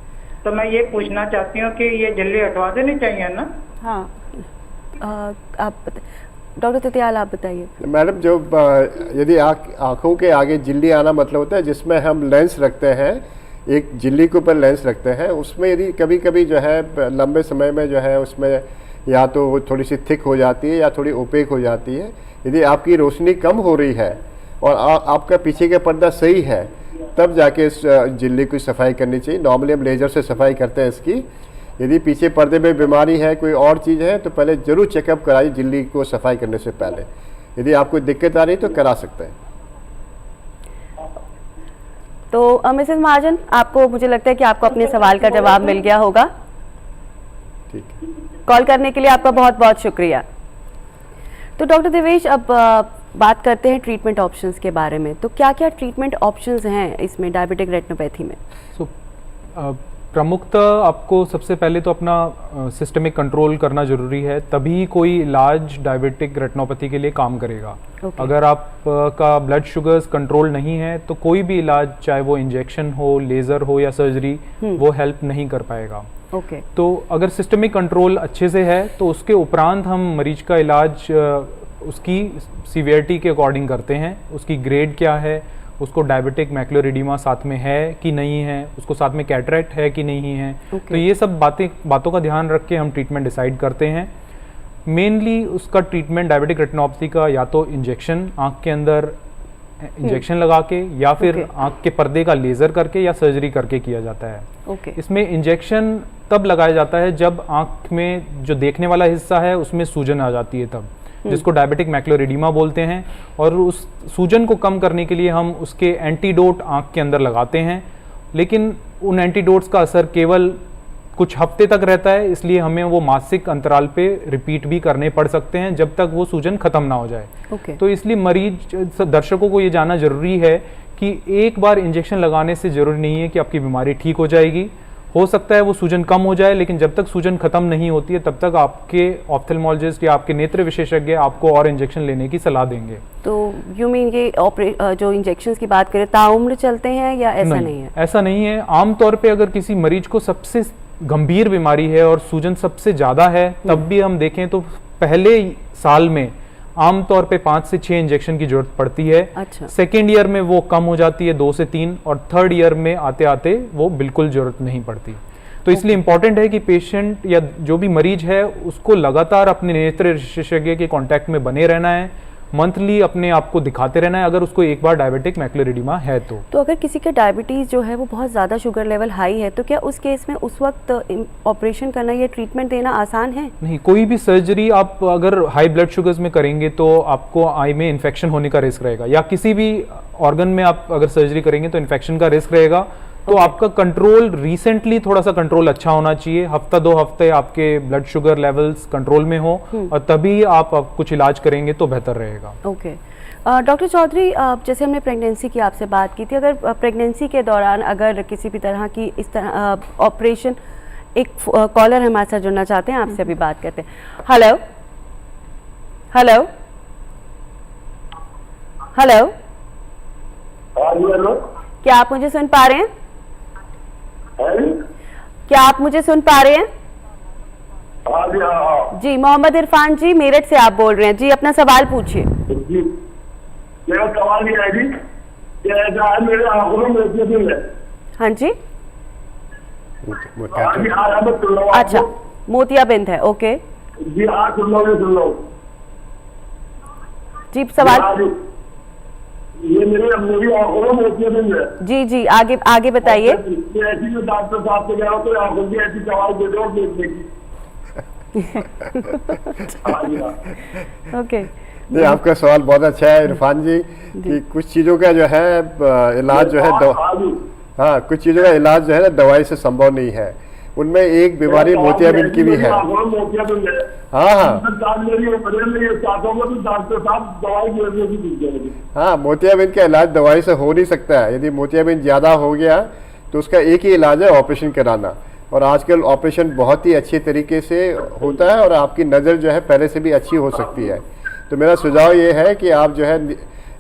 तो मैं ये पूछना चाहती हूँ कि ये झिल्ली हटवा देनी चाहिए ना? हाँ, आप डॉक्टर तितियाल आप बताइए। मैडम, जो यदि आँखों के आगे झिल्ली आना मतलब होता है जिसमें हम लेंस रखते हैं, एक झिल्ली के ऊपर लेंस रखते हैं, उसमें यदि कभी कभी जो है लंबे समय में जो है उसमें या तो वो थोड़ी सी थिक हो जाती है या थोड़ी ओपेक हो जाती है। यदि आपकी रोशनी कम हो रही है और आपका पीछे का पर्दा सही है, तब जाके इस झिल्ली की सफाई करनी चाहिए। नॉर्मली हम लेज़र से सफाई करते हैं इसकी। यदि पीछे पर्दे में बीमारी है, कोई और चीज़ है, तो पहले ज़रूर चेकअप कराइए झिल्ली को सफाई करने से पहले। यदि आपको दिक्कत आ रही है तो करा सकते हैं। तो मिसेस महाजन, आपको, मुझे लगता है कि आपको अपने सवाल का जवाब मिल गया होगा। ठीक है, कॉल करने के लिए आपका बहुत बहुत शुक्रिया। तो डॉक्टर देवेश, अब बात करते हैं ट्रीटमेंट ऑप्शंस के बारे में। तो क्या क्या ट्रीटमेंट ऑप्शंस हैं इसमें डायबिटिक रेटिनोपैथी में? प्रमुखतः आपको सबसे पहले तो अपना सिस्टमिक कंट्रोल करना ज़रूरी है, तभी कोई इलाज डायबिटिक रेटिनोपैथी के लिए काम करेगा। अगर आप का ब्लड शुगर्स कंट्रोल नहीं है तो कोई भी इलाज, चाहे वो इंजेक्शन हो, लेज़र हो या सर्जरी, वो हेल्प नहीं कर पाएगा। तो अगर सिस्टमिक कंट्रोल अच्छे से है तो उसके उपरांत हम मरीज का इलाज उसकी सीवियरिटी के अकॉर्डिंग करते हैं। उसकी ग्रेड क्या है, उसको डायबिटिक मैक्युलर एडिमा साथ में है कि नहीं है, उसको साथ में कैटरेक्ट है कि नहीं है। तो ये सब बातों का ध्यान रख के हम ट्रीटमेंट डिसाइड करते हैं। मेनली उसका ट्रीटमेंट डायबिटिक रेटिनोपैथी का या तो इंजेक्शन, आँख के अंदर इंजेक्शन लगा के, या फिर आँख के पर्दे का लेज़र करके या सर्जरी करके किया जाता है। इसमें इंजेक्शन तब लगाया जाता है जब आँख में जो देखने वाला हिस्सा है उसमें सूजन आ जाती है, तब, जिसको डायबिटिक मैक्युलर एडिमा बोलते हैं। और उस सूजन को कम करने के लिए हम उसके एंटीडोट आँख के अंदर लगाते हैं, लेकिन उन एंटीडोट्स का असर केवल कुछ हफ्ते तक रहता है, इसलिए हमें वो मासिक अंतराल पे रिपीट भी करने पड़ सकते हैं जब तक वो सूजन खत्म ना हो जाए। तो इसलिए मरीज, दर्शकों को ये जानना जरूरी है कि एक बार इंजेक्शन लगाने से जरूरी नहीं है कि आपकी बीमारी ठीक हो जाएगी। हो सकता है वो सूजन कम हो जाए, लेकिन जब तक सूजन खत्म नहीं होती है तब तक आपके ऑप्थेल्मोलॉजिस्ट या आपके नेत्र विशेषज्ञ आपको और इंजेक्शन लेने की सलाह देंगे। तो यू मीन ये जो इंजेक्शंस की बात करें ताउम्र चलते हैं या ऐसा नहीं है? ऐसा नहीं है। आमतौर पे अगर किसी मरीज को सबसे गंभीर बीमारी है और सूजन सबसे ज़्यादा है, तब भी हम देखें तो पहले साल में आमतौर पे 5 से 6 इंजेक्शन की जरूरत पड़ती है। सेकेंड ईयर में वो कम हो जाती है 2 से 3, और थर्ड ईयर में आते आते वो बिल्कुल जरूरत नहीं पड़ती। तो इसलिए इम्पॉर्टेंट है कि पेशेंट या जो भी मरीज है उसको लगातार अपने नेत्र विशेषज्ञ के कांटेक्ट में बने रहना है, मंथली अपने आप को दिखाते रहना है अगर उसको एक बार डायबिटिक मैक्युलर एडिमा है तो अगर किसी का डायबिटीज़ जो है वो बहुत ज़्यादा शुगर लेवल हाई है, तो क्या उस केस में उस वक्त ऑपरेशन करना या ट्रीटमेंट देना आसान है? नहीं, कोई भी सर्जरी आप अगर हाई ब्लड शुगर्स में करेंगे तो आपको आई में इन्फेक्शन होने का रिस्क रहेगा, या किसी भी ऑर्गन में आप अगर सर्जरी करेंगे तो इन्फेक्शन का रिस्क रहेगा। तो आपका कंट्रोल रिसेंटली थोड़ा सा कंट्रोल अच्छा होना चाहिए, हफ्ता 2 हफ्ते आपके ब्लड शुगर लेवल्स कंट्रोल में हो, और तभी आप कुछ इलाज करेंगे तो बेहतर रहेगा। डॉक्टर चौधरी, जैसे हमने प्रेगनेंसी की आपसे बात की थी, अगर प्रेगनेंसी के दौरान अगर किसी भी तरह की इस तरह ऑपरेशन, एक कॉलर हमारे साथ जुड़ना चाहते हैं, आपसे अभी बात करते हैं। हेलो हेलो हेलो, क्या आप मुझे सुन पा रहे हैं? क्या आप मुझे सुन पा रहे हैं? जी, मोहम्मद इरफान जी, मेरठ से आप बोल रहे हैं जी, अपना सवाल पूछिए। मेरा सवाल ये है जी, मेरे आंखों में मोतियाबिंद है। हाँ जी, अच्छा, मोतियाबिंद है, ओके जी। आज सुन लो जी, सवाल। ये मेरी आंखों में मोतियाबिंद है। जी जी, आगे बताइए। ऐसी जो डॉक्टर साहब से गया हो तो आंखों की ऐसी दवाई दे दो देखने की। ओके, नहीं, आपका सवाल बहुत अच्छा है इरफान जी, कि कुछ चीज़ों का जो है इलाज जो है हाँ, कुछ चीज़ों का इलाज जो है ना दवाई से संभव नहीं है। उनमें एक बीमारी मोतियाबिंद की भी है। हाँ, मोतियाबिंद का इलाज दवाई से हो नहीं सकता है। यदि मोतियाबिंद ज़्यादा हो गया तो उसका एक ही इलाज है, ऑपरेशन कराना। और आजकल ऑपरेशन बहुत ही अच्छे तरीके से होता है और आपकी नज़र जो है पहले से भी अच्छी हो सकती है। तो मेरा सुझाव ये है कि आप जो है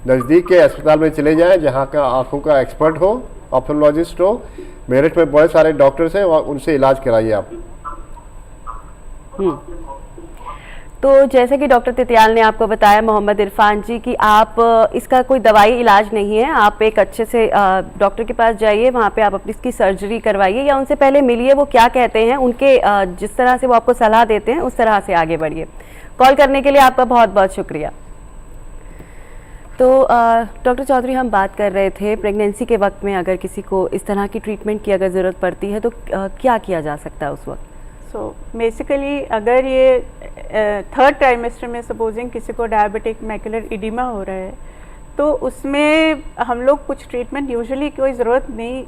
नज़दीक के अस्पताल में चले जाएं जहाँ का आँखों का एक्सपर्ट हो, ऑप्थेल्मोलॉजिस्ट हो। मेरठ में बहुत सारे डॉक्टर्स हैं, उनसे इलाज कराइए आप। तो जैसे कि डॉक्टर तितियाल ने आपको बताया मोहम्मद इरफान जी कि आप इसका कोई दवाई इलाज नहीं है, आप एक अच्छे से डॉक्टर के पास जाइए, वहाँ पे आप अपनी इसकी सर्जरी करवाइए या उनसे पहले मिलिए, वो क्या कहते हैं उनके जिस तरह से वो आपको सलाह देते हैं उस तरह से आगे बढ़िए। कॉल करने के लिए आपका बहुत बहुत शुक्रिया। तो डॉक्टर चौधरी, हम बात कर रहे थे प्रेगनेंसी के वक्त में अगर किसी को इस तरह की ट्रीटमेंट की अगर ज़रूरत पड़ती है तो क्या किया जा सकता है उस वक्त? सो बेसिकली अगर ये थर्ड ट्राइमेस्टर में सपोजिंग किसी को डायबिटिक मैकुलर इडिमा हो रहा है तो उसमें हम लोग कुछ ट्रीटमेंट यूजुअली कोई ज़रूरत नहीं,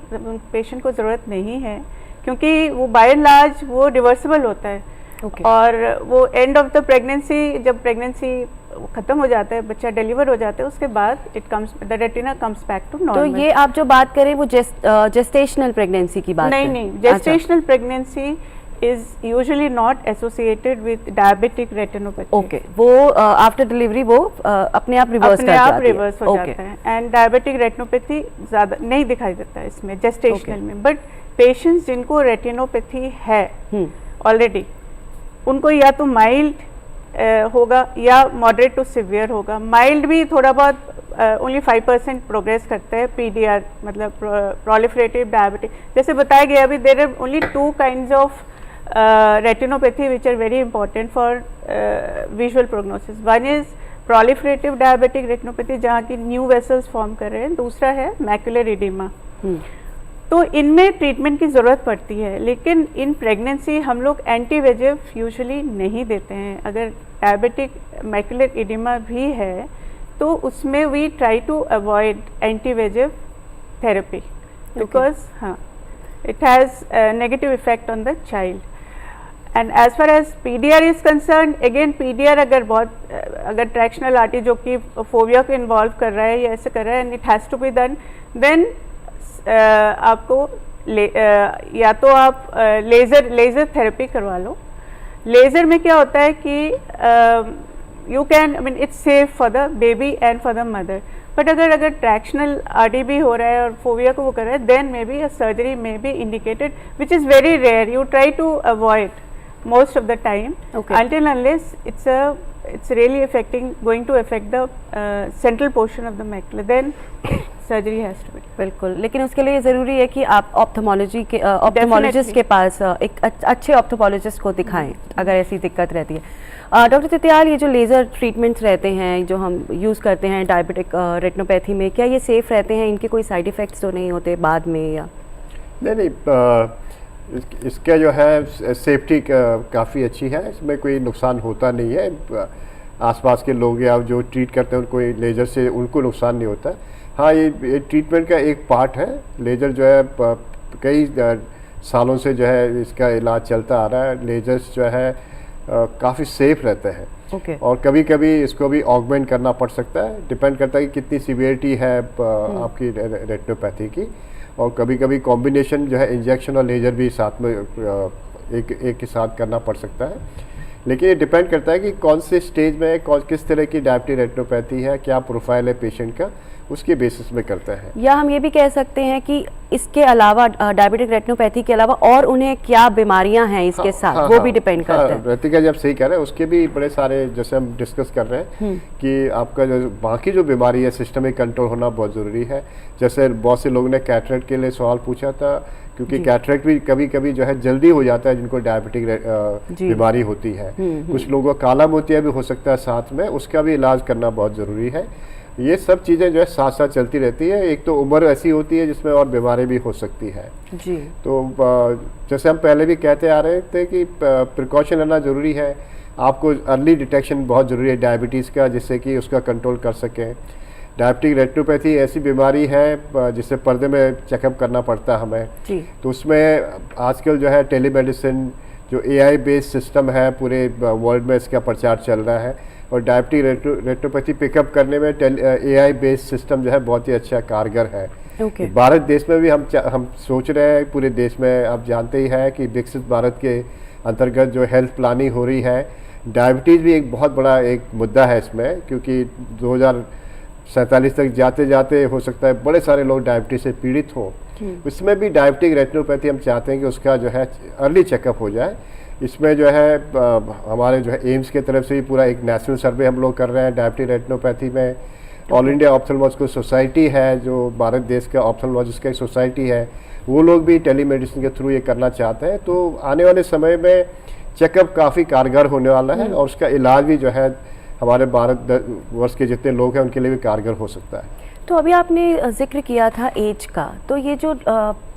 पेशेंट को ज़रूरत नहीं है, क्योंकि वो बाय एंड लार्ज वो रिवर्सिबल होता है। और वो एंड ऑफ द प्रेगनेंसी, जब प्रेगनेंसी ख़त्म हो जाता है, बच्चा डिलीवर हो जाता है, उसके बाद the retina comes back to normal. तो ये आप जो बात करें वो जेस्टेशनल प्रेगनेंसी की बात नहीं, gestational pregnancy is usually not associated with diabetic retinopathy. Okay, वो आफ्टर डिलीवरी वो अपने आप रिवर्स हो जाता है एंड डायबिटिक रेटिनोपैथी ज़्यादा नहीं दिखाई देता है इसमें जेस्टेशनल में। बट पेशेंट्स जिनको रेटिनोपैथी है ऑलरेडी, उनको या तो माइल्ड होगा या मॉडरेट टू सिवियर होगा। माइल्ड भी थोड़ा बहुत ओनली 5% प्रोग्रेस करता है, PDR मतलब प्रोलिफरेटिव डायबिटिक। जैसे बताया गया अभी, there are only 2 kinds of retinopathy which are very important for visual prognosis. One is proliferative diabetic retinopathy जहाँ की न्यू वेसल्स फॉर्म कर रहे हैं, दूसरा है मैकुलर इडिमा। तो इनमें ट्रीटमेंट की ज़रूरत पड़ती है, लेकिन इन प्रेगनेंसी हम लोग एंटी वेजेफ यूजुअली नहीं देते हैं। अगर डायबिटिक मैकुलर इडिमा भी है तो उसमें we try to avoid anti VEGF therapy because हाँ, it has a negative effect on the child. And as far as PDR is concerned, again PDR अगर ट्रैक्शनल आर्टरी जो कि फोबिया को इन्वॉल्व कर रहा है या ऐसे कर रहा है, and it has to be done, then आपको या तो आप लेज़र थेरेपी करवा लो। लेज़र में क्या होता है कि you can, I mean it's safe for the baby and for the mother. But अगर ट्रैक्शनल आरडी भी हो रहा है और फोबिया को वो कर रहा है, then may be a surgery may be indicated, which is very rare. You try to avoid most of the time until unless it's really going to affect the central portion of the macula, then surgery has to be. बिल्कुल, लेकिन उसके लिए ज़रूरी है कि आप ophthalmologist के पास एक अच्छे ऑप्थेमोलॉजिस्ट को दिखाएं अगर ऐसी दिक्कत रहती है। डॉक्टर तितियाल, ये जो लेज़र ट्रीटमेंट्स रहते हैं जो हम यूज़ करते हैं डायबिटिक रेटिनोपैथी में, क्या ये सेफ़ रहते हैं? इनके कोई साइड इफ़ेक्ट्स तो नहीं होते बाद में या? नहीं, इसका जो है सेफ्टी काफ़ी अच्छी है, इसमें कोई नुकसान होता नहीं है। आसपास के लोग या जो ट्रीट करते हैं उनको लेज़र से उनको नुकसान नहीं होता। हाँ, ये ट्रीटमेंट का एक पार्ट है। लेज़र जो है कई सालों से जो है इसका इलाज चलता आ रहा है। लेज़र्स जो है काफ़ी सेफ रहते हैं और कभी कभी इसको भी ऑगमेंट करना पड़ सकता है, डिपेंड करता है कि कितनी सीवियरिटी है आपकी रेटिनोपैथी की। और कभी कभी कॉम्बिनेशन जो है इंजेक्शन और लेज़र भी साथ में एक के साथ करना पड़ सकता है। लेकिन ये डिपेंड करता है कि कौन से स्टेज में किस तरह की डायबिटिक रेटिनोपैथी है, क्या प्रोफाइल है पेशेंट का, उसके बेसिस में करता है। या हम ये भी कह सकते हैं कि इसके अलावा डायबिटिक रेटिनोपैथी के अलावा और उन्हें क्या बीमारियां हैं इसके साथ, वो भी डिपेंड करता है। रतिका जब सही कह रहे हैं, उसके भी बड़े सारे, जैसे हम डिस्कस कर रहे हैं कि आपका जो बाकी जो बीमारी है सिस्टमिक कंट्रोल होना बहुत ज़रूरी है। जैसे बहुत से लोगों ने कैटरेक्ट के लिए सवाल पूछा था, क्योंकि कैटरेक्ट भी कभी कभी जो है जल्दी हो जाता है जिनको डायबिटिक बीमारी होती है। कुछ लोगों को काला मोतिया भी हो सकता है साथ में, उसका भी इलाज करना बहुत ज़रूरी है। ये सब चीज़ें जो है साथ साथ चलती रहती है। एक तो उम्र ऐसी होती है जिसमें और बीमारी भी हो सकती है जी। तो जैसे हम पहले भी कहते आ रहे थे कि प्रिकॉशन लेना ज़रूरी है। आपको अर्ली डिटेक्शन बहुत ज़रूरी है डायबिटीज़ का, जिससे कि उसका कंट्रोल कर सकें। डायबिटिक रेटिनोपैथी ऐसी बीमारी है जिससे पर्दे में चेकअप करना पड़ता है हमें जी। तो उसमें आजकल जो है टेलीमेडिसिन जो AI बेस्ड सिस्टम है, पूरे वर्ल्ड में इसका प्रचार चल रहा है। और डायबिटिक रेटिनोपैथी पिकअप करने में AI बेस्ड सिस्टम जो है बहुत ही अच्छा कारगर है। भारत देश में भी हम सोच रहे हैं, पूरे देश में आप जानते ही है कि विकसित भारत के अंतर्गत जो हेल्थ प्लानिंग हो रही है, डायबिटीज़ भी एक बहुत बड़ा एक मुद्दा है इसमें, क्योंकि 47 तक जाते जाते हो सकता है बड़े सारे लोग डायबिटीज से पीड़ित हों। इसमें भी डायबिटिक रेटिनोपैथी हम चाहते हैं कि उसका जो है अर्ली चेकअप हो जाए। इसमें जो है हमारे जो है एम्स के तरफ से भी पूरा एक नेशनल सर्वे हम लोग कर रहे हैं डायबिटिक रेटिनोपैथी में। ऑल इंडिया ऑप्थेल्मोलॉजिकल सोसाइटी है जो भारत देश का ऑप्थेल्मोलॉजिस्ट का एक सोसाइटी है, वो लोग भी टेलीमेडिसिन के थ्रू ये करना चाहते हैं। तो आने वाले समय में चेकअप काफ़ी कारगर होने वाला है और उसका इलाज भी जो है हमारे भारत वर्ष के जितने लोग हैं उनके लिए भी कारगर हो सकता है। तो अभी आपने जिक्र किया था एज का, तो ये जो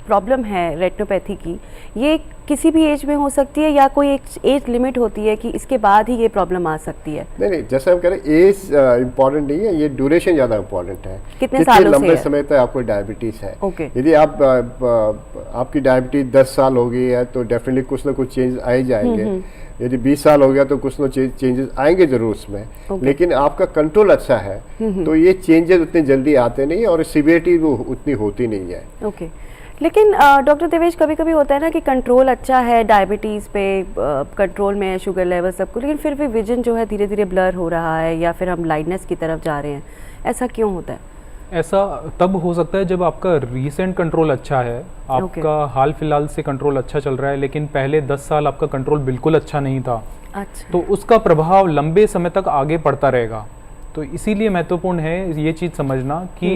प्रॉब्लम है रेटिनोपैथी की, ये किसी भी एज में हो सकती है या कोई एक एज लिमिट होती है कि इसके बाद ही ये प्रॉब्लम आ सकती है? नहीं, जैसे हम कह रहे हैं एज इम्पॉर्टेंट नहीं है, ये ड्यूरेशन ज़्यादा इम्पॉर्टेंट है। कितने सालों लंबे से समय तक आपको डायबिटीज़ है। ओके। यदि आपकी डायबिटीज 10 साल हो गई है तो डेफिनेटली कुछ ना कुछ चेंज आ ही जाएंगे। यदि 20 साल हो गया तो कुछ ना चेंजेस आएंगे जरूर उसमें। लेकिन आपका कंट्रोल अच्छा है तो ये चेंजेस उतने जल्दी आते नहीं और सीवियरिटी वो उतनी होती नहीं है। ओके। लेकिन डॉक्टर देवेश, कभी कभी होता है ना कि कंट्रोल अच्छा है डायबिटीज़ पे, कंट्रोल में है शुगर लेवल सब कुछ, लेकिन फिर भी विजन जो है धीरे धीरे ब्लर हो रहा है या फिर हम ब्लाइंडनेस की तरफ जा रहे हैं, ऐसा क्यों होता है? ऐसा तब हो सकता है जब आपका रीसेंट कंट्रोल अच्छा है, आपका हाल फिलहाल से कंट्रोल अच्छा चल रहा है, लेकिन पहले 10 साल आपका कंट्रोल बिल्कुल अच्छा नहीं था। अच्छा। तो उसका प्रभाव लंबे समय तक आगे पड़ता रहेगा। तो इसीलिए महत्वपूर्ण है ये चीज़ समझना कि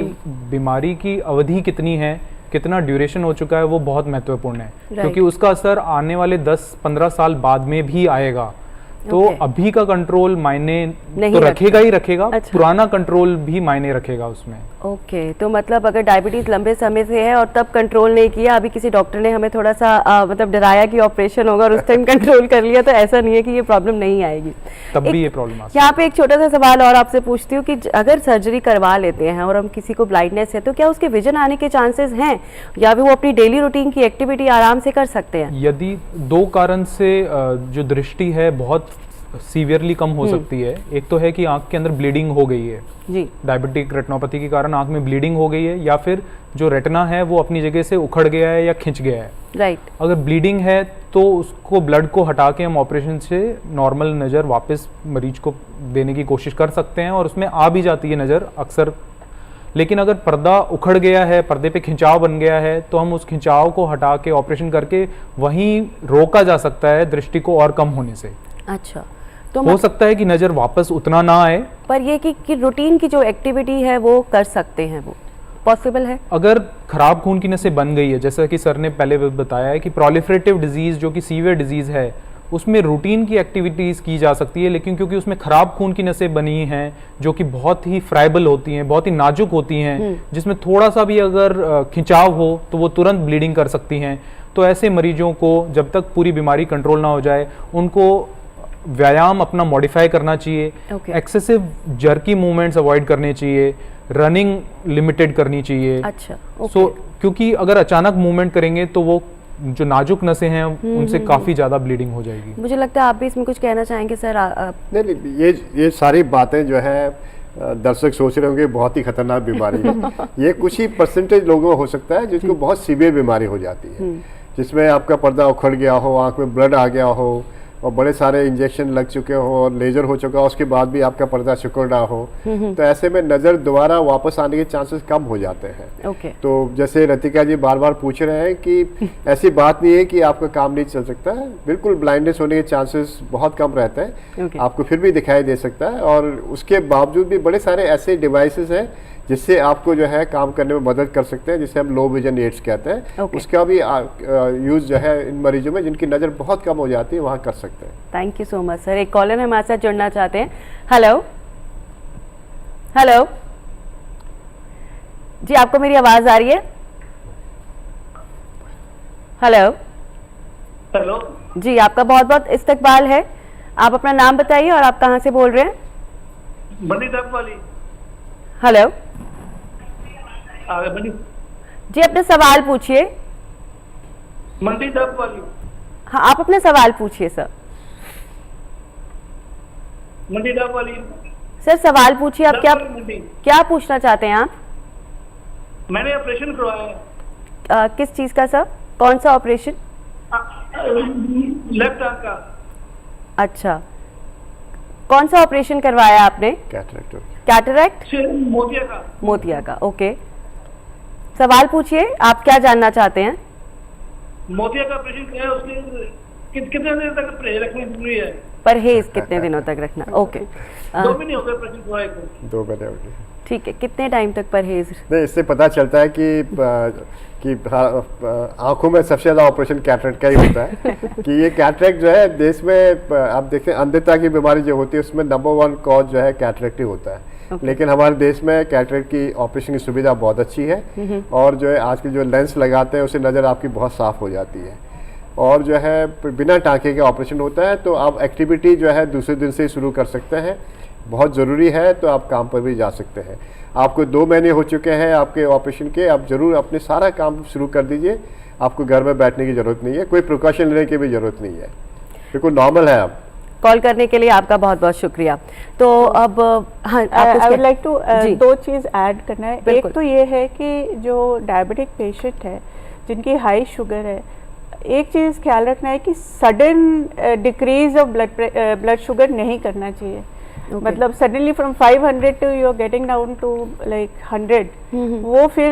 बीमारी की अवधि कितनी है, कितना ड्यूरेशन हो चुका है, वो बहुत महत्वपूर्ण है। क्योंकि उसका असर आने वाले 10-15 साल बाद में भी आएगा। तो अभी का कंट्रोल मायने तो रखेगा ही रखेगा। अच्छा। पुराना कंट्रोल भी मायने रखेगा उसमें। ओके। तो मतलब अगर डायबिटीज लंबे समय से है और तब कंट्रोल नहीं किया, अभी किसी डॉक्टर ने हमें थोड़ा सा मतलब डराया कि ऑपरेशन होगा और उस टाइम कंट्रोल कर लिया, तो ऐसा नहीं है कि ये प्रॉब्लम नहीं आएगी, तब भी ये प्रॉब्लम आ सकती है। यहाँ पे एक छोटा सा सवाल और आपसे पूछती हूँ कि अगर सर्जरी करवा लेते हैं और हम किसी को ब्लाइंडनेस है तो क्या उसके विजन आने के चांसेस हैं या फिर वो अपनी डेली रूटीन की एक्टिविटी आराम से कर सकते हैं? यदि 2 कारण से जो दृष्टि है बहुत सीवियरली कम हो सकती है। एक तो है कि आंख के अंदर ब्लीडिंग हो गई है जी, डायबिटिक रेटिनोपैथी के कारण आंख में ब्लीडिंग हो गई है, या फिर जो रेटिना है वो अपनी जगह से उखड़ गया है या खिंच गया है। राइट। अगर ब्लीडिंग है तो उसको ब्लड को हटा के हम ऑपरेशन से नॉर्मल नज़र वापस मरीज को देने की कोशिश कर सकते हैं और उसमें आ भी जाती है नज़र अक्सर। लेकिन अगर पर्दा उखड़ गया है, पर्दे पे खिंचाव बन गया है, तो हम उस खिंचाव को हटा के ऑपरेशन करके वहीं रोका जा सकता है दृष्टि को और कम होने से। अच्छा। तो हो सकता है कि नज़र वापस उतना ना आए, पर ये कि रूटीन की जो एक्टिविटी है वो कर सकते हैं, वो पॉसिबल है? अगर खराब खून की नसें बन गई है, जैसा कि सर ने पहले बताया है कि प्रोलिफरेटिव डिजीज़ जो कि सीवियर डिजीज़ है, उसमें रूटीन की एक्टिविटीज़ की जा सकती है, लेकिन क्योंकि उसमें ख़राब खून की नसें बनी हैं जो कि बहुत ही फ्राइबल होती हैं, बहुत ही नाजुक होती हैं, जिसमें थोड़ा सा भी अगर खिंचाव हो तो वो तुरंत ब्लीडिंग कर सकती हैं। तो ऐसे मरीजों को जब तक पूरी बीमारी कंट्रोल ना हो जाए उनको व्यायाम अपना मॉडिफाई करना चाहिए। एक्सेसिव जर्की मूवमेंट्स अवॉइड करने चाहिए, रनिंग लिमिटेड करनी चाहिए। अच्छा। क्योंकि अगर अचानक मूवमेंट करेंगे तो वो जो नाजुक नसें हैं उनसे काफ़ी ज़्यादा ब्लीडिंग हो जाएगी। मुझे लगता है आप भी इसमें कुछ कहना चाहेंगे सर? नहीं, ये सारी बातें जो है दर्शक सोच रहे होंगे बहुत ही खतरनाक बीमारी है। ये कुछ ही परसेंटेज लोगों में हो सकता है जिसको बहुत सीवियर बीमारी हो जाती है, जिसमें आपका पर्दा उखड़ गया हो, आंख में ब्लड आ गया हो और बड़े सारे इंजेक्शन लग चुके हो और लेजर हो चुका हो, उसके बाद भी आपका पर्दा सिकुड़ रहा हो, तो ऐसे में नज़र दोबारा वापस आने के चांसेस कम हो जाते हैं। तो जैसे रतिका जी बार बार पूछ रहे हैं कि ऐसी बात नहीं है कि आपका काम नहीं चल सकता है, बिल्कुल ब्लाइंडनेस होने के चांसेस बहुत कम रहते हैं। आपको फिर भी दिखाई दे सकता है और उसके बावजूद भी बड़े सारे ऐसे डिवाइसेस हैं जिससे आपको जो है काम करने में मदद कर सकते हैं, जिसे हम लो विजन एड्स कहते हैं। उसका भी यूज़ जो है इन मरीजों में जिनकी नज़र बहुत कम हो जाती है वहाँ कर सकते हैं। Thank you so much sir. एक कॉलर हमारे साथ जुड़ना चाहते हैं। हेलो हेलो जी, आपको मेरी आवाज़ आ रही है? हेलो हेलो जी, आपका बहुत बहुत इस्तकबाल है। आप अपना नाम बताइए और आप कहाँ से बोल रहे हैं? बनी तक वाली। हेलो बनी जी, अपना सवाल पूछिए। मंडी तक वाली। हाँ, आप अपना सवाल पूछिए सर। मंडी तक वाली। सर सवाल पूछिए, आप क्या पूछना चाहते हैं आप? मैंने ऑपरेशन करवाया है। किस चीज़ का सर? कौन सा ऑपरेशन? लेफ्ट आंख का। अच्छा, कौन सा ऑपरेशन करवाया आपने? कैटरेक्ट। कैटरैक्ट? मोतिया का। ओके, सवाल पूछिए, आप क्या जानना चाहते हैं? मोतिया का ऑपरेशन किया है, उसके कितने देर तक परहेज रखना जरूरी है? परहेज कितने दिनों तक रखना? ओके, 2 महीने हो गए ऑपरेशन हुआ है। 2 महीने हो गए। ठीक है, कितने टाइम तक परहेज? नहीं, इससे पता चलता है कि आंखों में सबसे ज़्यादा ऑपरेशन कैटरेक्ट का ही होता है कि ये कैटरेक्ट जो है देश में आप देखें अंधता की बीमारी जो होती है उसमें नंबर 1 कॉज जो है कैटरेक्ट ही होता है। लेकिन हमारे देश में कैटरेक्ट की ऑपरेशन की सुविधा बहुत अच्छी है और जो है आजकल जो लेंस लगाते हैं उससे नज़र आपकी बहुत साफ़ हो जाती है और जो है बिना टाँके के ऑपरेशन होता है। तो आप एक्टिविटी जो है दूसरे दिन से शुरू कर सकते हैं, बहुत ज़रूरी है तो आप काम पर भी जा सकते हैं। आपको 2 महीने हो चुके हैं आपके ऑपरेशन के, आप ज़रूर अपने सारा काम शुरू कर दीजिए। आपको घर में बैठने की ज़रूरत नहीं है, कोई प्रिकॉशन लेने की भी ज़रूरत नहीं है, बिल्कुल नॉर्मल है। आप कॉल करने के लिए आपका बहुत बहुत शुक्रिया। तो अब हाँ, आई वुड लाइक टू 2 चीज़ ऐड करना है। एक तो ये है कि जो डायबिटिक पेशेंट है जिनकी हाई शुगर है, एक चीज़ ख्याल रखना है कि sudden decrease of blood sugar नहीं करना चाहिए। मतलब suddenly from 500 to you are getting down to like 100, वो फिर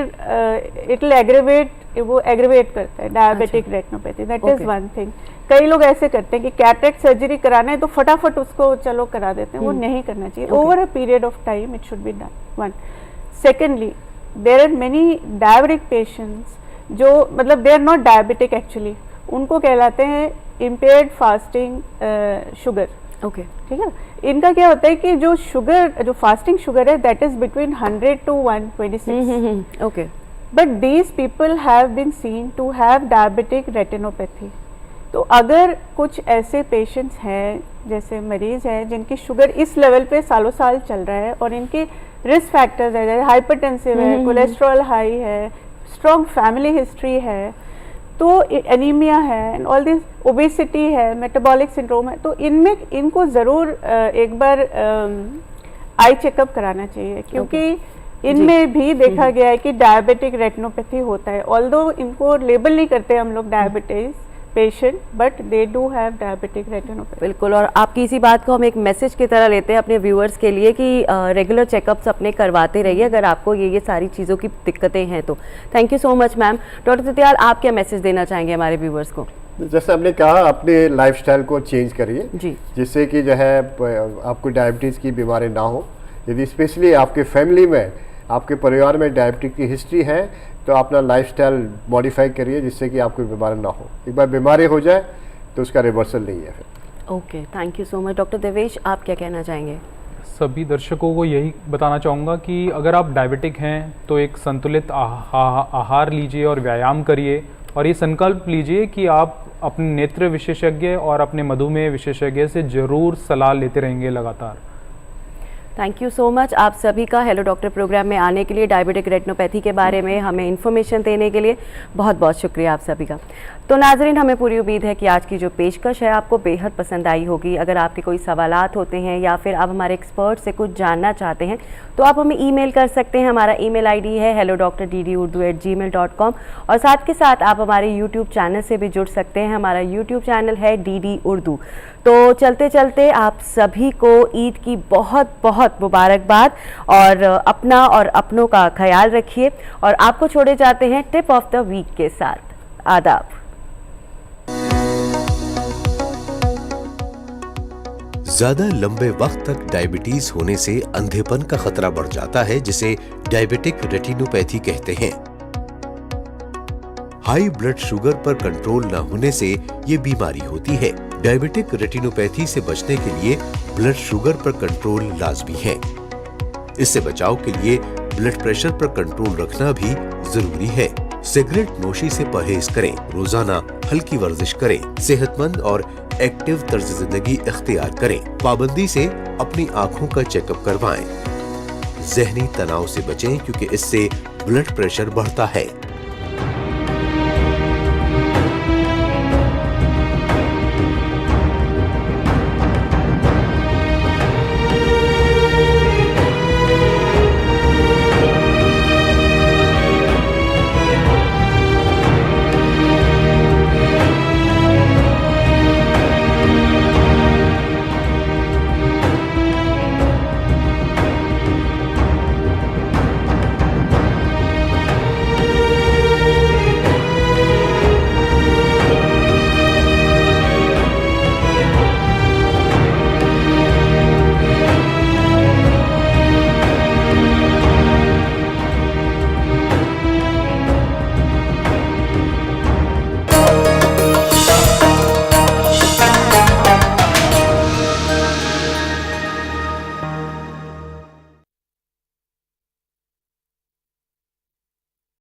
इट विल एग्रीवेट करता है diabetic retinopathy. That is one thing. कई लोग ऐसे करते हैं कि कैटरेक्ट सर्जरी कराना है तो फटाफट उसको चलो करा देते हैं, वो नहीं करना चाहिए। Over a period of time it should be done. 1 secondly, there are many diabetic patients जो मतलब they are not diabetic actually, उनको कहलाते हैं इम्पेयर्ड फास्टिंग शुगर। ओके, ठीक है। इनका क्या होता है कि जो फास्टिंग शुगर है that is between 100 to 126। Okay, but these people have been seen to have diabetic retinopathy. तो अगर कुछ ऐसे पेशेंट्स हैं जैसे मरीज हैं जिनकी शुगर इस लेवल पे सालों साल चल रहा है और इनके रिस्क फैक्टर्स है, जैसे हाइपरटेंसिव है, कोलेस्ट्रॉल हाई है, स्ट्रॉन्ग फैमिली हिस्ट्री है, तो एनीमिया है एंड ऑल दिस, ओबेसिटी है, मेटाबॉलिक सिंड्रोम है, तो इनमें इनको ज़रूर एक बार आई चेकअप कराना चाहिए क्योंकि इनमें भी देखा गया है कि डायबिटिक रेटिनोपैथी होता है। ऑल्दो इनको लेबल नहीं करते हम लोग diabetes patient, but they do have diabetic retinopathy. बिल्कुल, और आपकी इसी बात को हम एक मैसेज की तरह लेते हैं अपने व्यूअर्स के लिए कि रेगुलर चेकअप्स अपने करवाते रहिए अगर आपको ये सारी चीज़ों की दिक्कतें हैं तो। Thank you so much ma'am. Doctor Satyal, आप क्या मैसेज देना चाहेंगे हमारे व्यूअर्स को? जैसे हमने कहा, अपने लाइफस्टाइल को चेंज करिए जी, जिससे कि जो है आपको डायबिटीज़ की बीमारी ना हो। यदि स्पेशली आपके फैमिली में, आपके परिवार में डायबिटीज की हिस्ट्री है तो अपना लाइफस्टाइल मॉडिफाई करिए जिससे कि आपको बीमारी ना हो। एक बार बीमारी हो जाए तो उसका रिवर्सल नहीं है फिर। Okay, thank you so much. Doctor Devesh, आप क्या कहना चाहेंगे? सभी दर्शकों को यही बताना चाहूँगा कि अगर आप डायबिटिक हैं तो एक संतुलित आहार लीजिए और व्यायाम करिए और ये संकल्प लीजिए कि आप अपने नेत्र विशेषज्ञ और अपने मधुमेह विशेषज्ञ से ज़रूर सलाह लेते रहेंगे लगातार। थैंक यू सो मच आप सभी का हेलो डॉक्टर प्रोग्राम में आने के लिए, डायबिटिक रेटिनोपैथी के बारे में हमें इन्फॉर्मेशन देने के लिए बहुत बहुत शुक्रिया आप सभी का। तो नाजरीन, हमें पूरी उम्मीद है कि आज की जो पेशकश है आपको बेहद पसंद आई होगी। अगर आपके कोई सवालात होते हैं या फिर आप हमारे एक्सपर्ट से कुछ जानना चाहते हैं तो आप हमें ईमेल कर सकते हैं। हमारा ईमेल आईडी है hellodrdd@gmail.com और साथ के साथ आप हमारे यूट्यूब चैनल से भी जुड़ सकते हैं। हमारा यूट्यूब चैनल है DD उर्दू। तो चलते चलते आप सभी को ईद की बहुत बहुत मुबारकबाद और अपना और अपनों का ख्याल रखिए और आपको छोड़े जाते हैं टिप ऑफ द वीक के साथ। आदाब। ज्यादा लंबे वक्त तक डायबिटीज होने से अंधेपन का खतरा बढ़ जाता है जिसे डायबिटिक रेटिनोपैथी कहते हैं। हाई ब्लड शुगर पर कंट्रोल न होने से ये बीमारी होती है। डायबिटिक रेटिनोपैथी से बचने के लिए ब्लड शुगर पर कंट्रोल लाजमी है। इससे बचाव के लिए ब्लड प्रेशर पर कंट्रोल रखना भी जरूरी है। सिगरेट नोशी से परहेज करें, रोजाना हल्की वर्जिश करें, सेहतमंद और एक्टिव तर्ज जिंदगी इख्तियार करें, पाबंदी से अपनी आंखों का चेकअप करवाएं। जहनी तनाव से बचें क्योंकि इससे ब्लड प्रेशर बढ़ता है।